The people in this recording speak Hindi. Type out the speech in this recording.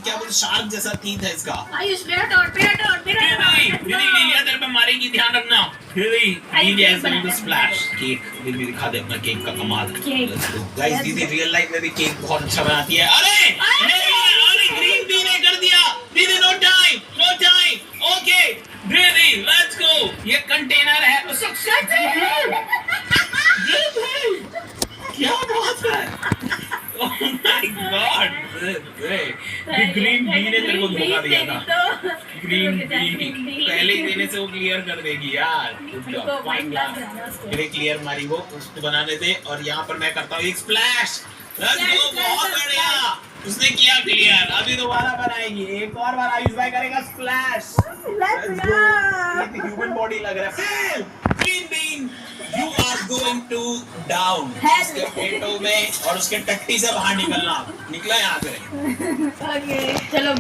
क्या बोलते शार्क जैसा टीथ है इसका। आयुष मेरा टॉट लिलिया तेरे पे मारेगी, ध्यान रखना। लिलिया is going to splash। Cake दीदी दिखा दे अपना केक का कमाल। गाइस दीदी रियल लाइफ में भी केक बहुत अच्छा बनाती है। अरे ग्रीन बी ने कर दिया। दीदी नो टाइम ओके दीदी लेट्स गो। ये कंटेनर है क्या बात है। Oh my God! ग्रीन बी ने तेरे को धोखा दिया था। ग्रीन बी पहले ही देने से वो क्लियर कर देगी यार। मेरे क्लियर मारी वो उसको बनाने दे। और यहाँ पर मैं करता हूँ एक स्प्लैश। बहुत बढ़िया उसने किया क्लियर। अभी दोबारा बनाएगी एक और बार। आयुष भाई करेगा स्प्लैश। ह्यूमन बॉडी लग रहा है। Green bean you are going to down. उसके पेटों में और उसके टट्टी से बाहर निकलना। निकला यहाँ से। चलो